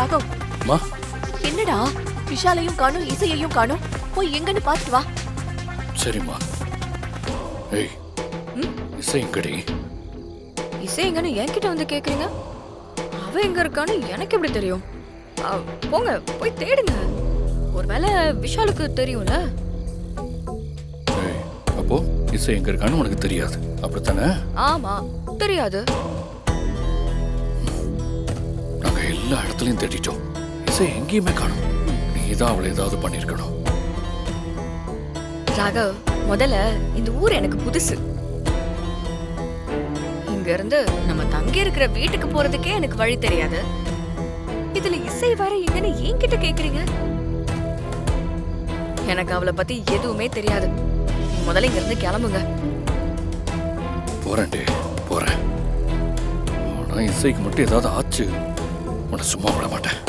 ராகவ், மா என்னடா விஷாலையும் காணும் இசையையும் காணும், போய் எங்கன்னு பாத்துட்டு வா. சரிம்மா. ஏய், இசை எங்கடி? இசை எங்கன்னு என்கிட்ட வந்து கேக்குறீங்க? அவ எங்க இருக்கான்னு எனக்கு எப்படி தெரியும்? போங்க போய் தேடுங்க. ஒருவேளை விஷாலுக்கு தெரியும்ல. ஏய், அப்போ இசை எங்க இருக்கான்னு உனக்கு தெரியாது, அப்படித்தானே? ஆமா, தெரியாது. நாங்க எல்லா இடத்துலயும் தேடிட்டோம், இசை எங்கேயுமே காணும். நீதான் அவளை ஏதாவது பண்ணிருக்கணும். ராகவ், முதல்ல இந்த ஊர் எனக்கு புதுசு. இங்க இருந்து நம்ம தங்கி இருக்கிற வீட்டுக்கு போறதுக்கே எனக்கு வழி தெரியாது. இதுல இசை வர எங்கன்னு என்கிட்ட கேக்குறீங்க? எனக்கு அவளை பத்தி எதுவுமே தெரியாது. முதல்ல இங்க இருந்து கிளம்புங்க. போறேன்டே, போறேன். ஆனா இசைக்கு மட்டும் ஏதாவது ஆச்சு, உன்னை சும்மா விட மாட்டேன்.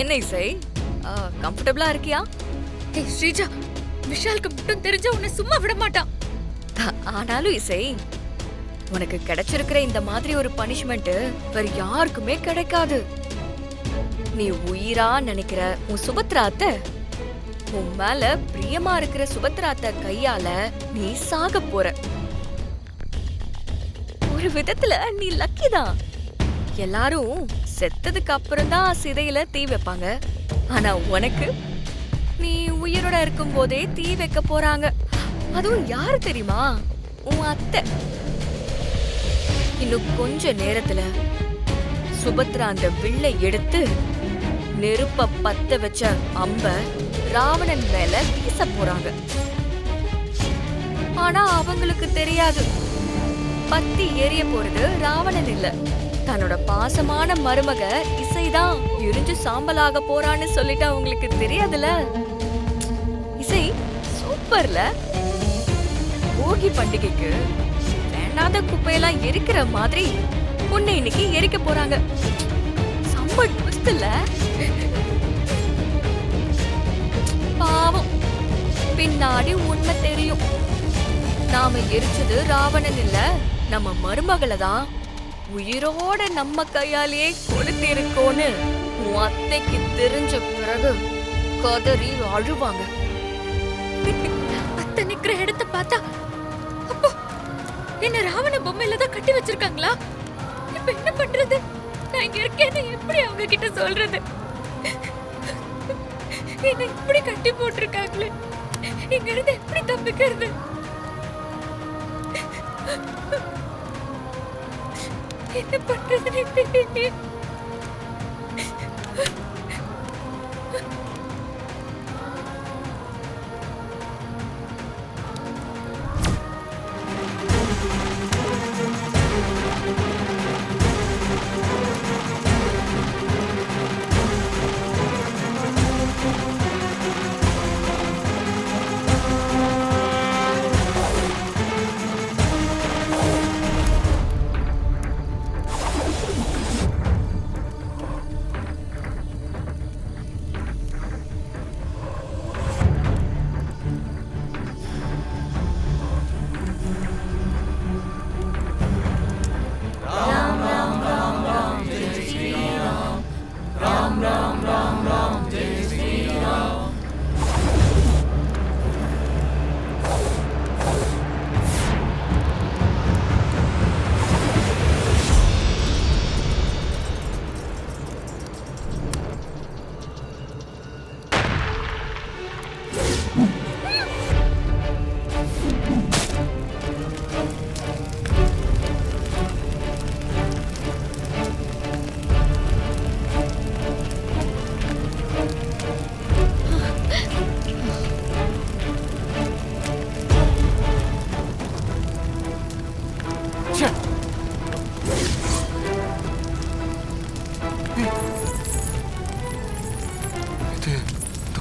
என்ன இசை, கம்ஃபர்டபிளா இருக்கியா? ஏய் ஸ்ரீஜா, விஷாலுக்கு மட்டும் தெரிஞ்ச உன்னை சும்மா விட மாட்டான். ஆனாலும் இசை, உனக்கு கிடைச்சிருக்கிற இந்த மாதிரி ஒரு பனிஷ்மெண்ட் வேற யாருக்குமே கிடைக்காது. நீ உயிரா நினைக்கிற உன் சுபத்ரா அத்தை, உன் மேல பிரியமா இருக்கிற சுபத்ரா அத்தை கையால நீ சாக போற. ஒரு விதத்துல நீ லக்கி தான். எல்லாரும் செத்ததுக்கு அப்புறம் தான் சிதையில தீ வைப்பாங்க. ஆனா உனக்கு நீ உயிரோட இருக்கும் போதே தீ வைக்க போறாங்க. அதுவும் யாரு தெரியுமா? உன் அத்தை. இன்னும் கொஞ்ச நேரத்துல சுபத்ரா அந்த வில்லை எடுத்து நெருப்ப பத்த வச்ச அம்ப ராவணன் மேல வீச போறாங்க. ஆனா அவங்களுக்கு தெரியாது, பத்தி எரிய போறது ராவணன் இல்ல, தன்னோட பாசமான மருமக இசைதான் எரிஞ்சு சாம்பலாக போறான்னு சொல்லிட்டு அவங்களுக்கு தெரியாதுல. இசை சூப்பர்ல. போகி பண்டிகைக்கு வேண்டாத குப்பையெல்லாம் எரிக்கிற மாதிரி உன்னை இன்னைக்கு எரிக்க போறாங்க. செம்ம ட்விஸ்ட் இல்ல? பாவம், பின்னாடி உண்மை தெரியும். நாம எரிச்சது ராவணன் இல்ல, நம்ம மருமகளை தான். உயிரோட நம்ம கையாலேயே கொளுத்தி இருக்கோன்னு உன் அத்தைக்கு தெரிஞ்ச பிறகு கதறி அழுவாங்க. அத்தை நிக்கிற இடத்த பார்த்தா அப்போ என்ன ராவண பொம்மையில தான் கட்டி வச்சிருக்காங்களா? இப்ப என்ன பண்றது? நான் இங்க இருக்கேன்னு எப்படி அவங்க கிட்ட சொல்றது? என்ன இப்படி கட்டி போட்டிருக்காங்களே, இங்க இருந்து எப்படி தப்பிக்கிறது? என்ன பண்றதுன்னு தெரியல.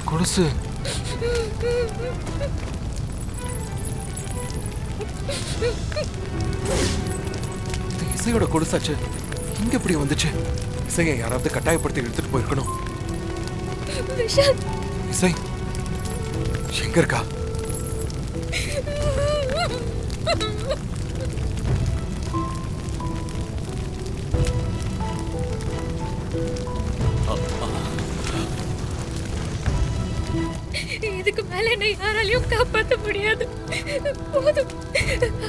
கொலுசு இசையோட கொலுசாச்சு. இங்க எப்படி வந்துச்சு? இசையை யாராவது கட்டாயப்படுத்தி எடுத்துட்டு போயிருக்கணும். இசை எங்க இருக்கா? இதுக்கு மேல என்னை யாராலையும் காப்பாத்த முடியாது. போதும்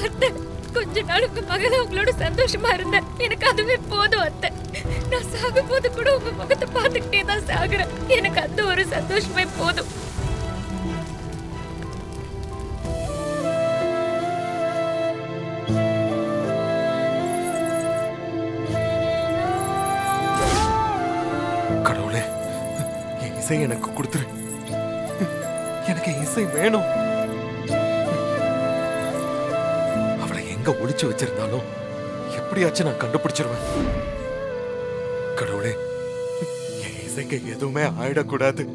அத்தை. கொஞ்ச நாள் உங்க மகள உங்களோட சந்தோஷமா இருந்தேன். எனக்கு அதுவே போதும் அத்தை. நான் சாகும் போது கூட உங்க முகத்தை பார்த்துக்கிட்டே தான் சாகுறேன். எனக்கு அந்த ஒரு சந்தோஷமே போதும். கடவுளே, என் இசை எனக்கு கொடுத்துரு. எனக்கு இசை வேணும். அவளை எங்க ஒளிச்சு வச்சிருந்தாலும் எப்படியாச்சும் நான் கண்டுபிடிச்சிருவேன். கடவுளே, என் இசைக்கு எதுவுமே ஆயிடக்கூடாது.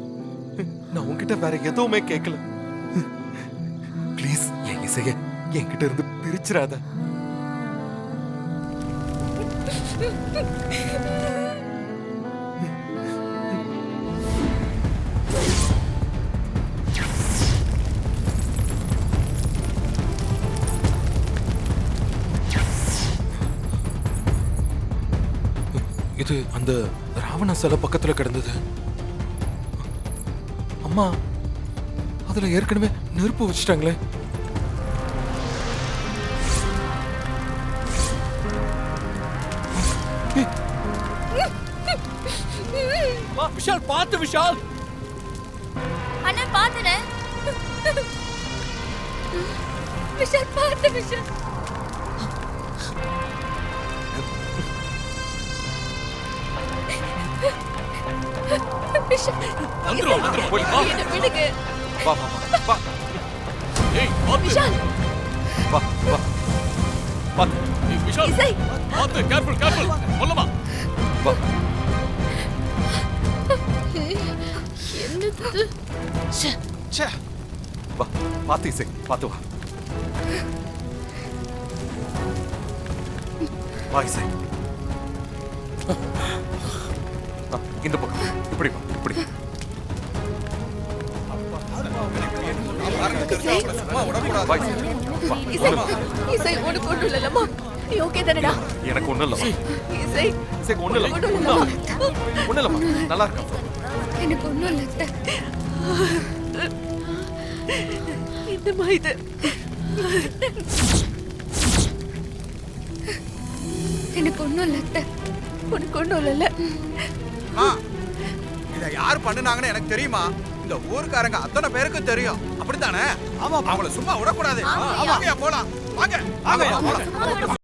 நான் உன்கிட்ட வேற எதுவுமே கேட்கல. ப்ளீஸ் என் இசைய என்கிட்ட இருந்து பிரிச்சிடாத. இது அந்த ராவண சிலை பக்கத்துல கிடந்தது. அம்மா, அதுல ஏற்கனவே நெருப்பு வச்சுட்டாங்களே. விஷால் பார்த்து விஷால். அண்ணா பாத்துனே. விஷால் பார்த்து விஷால். வந்துரும் வந்துரும் போய் வா. என்ன விடுங்க. வா வா வா வா. ஏய் பாத்து. விஷால், வா வா வா. ஏய் விஷால். இசை. பாத்து கேர்ஃபுல் கேர்ஃபுல். சொல்லமா. வா. என்னது? ச்சே. ச்சே. வா பாத்து இசை, பாத்து வா. வா இசை. இந்த பக்கம் இப்படி வா, இப்படி. வா இசை. வா. இசை, இசை உனக்கு ஒண்ணும் இல்லைல்லம்மா? நீ ஓகே தானடா? எனக்கு ஒண்ணும் இல்லம்மா. இசை, இசைக்கு ஒண்ணும் இல்லம்மா. ஒண்ணும் இல்லைல்லம்மா? ஒண்ணும் இல்லம்மா. நல்லா இருக்கா? எனக்கு ஒண்ணும் இல்ல அத்தை. என்னம்மா இது? எனக்கு ஒண்ணும் இல்ல அத்தை. உனக்கு ஒண்ணும் இல்லைல்ல? இத யார் பண்ணுனாங்கன்னு எனக்கு தெரியுமா? இந்த ஊர்க்காரங்க அத்தனை பேருக்கும் தெரியும். அப்படித்தானே? அவங்கள சும்மா விடக்கூடாது. வாங்க போலாம். வாங்க. வாங்க போலாம்.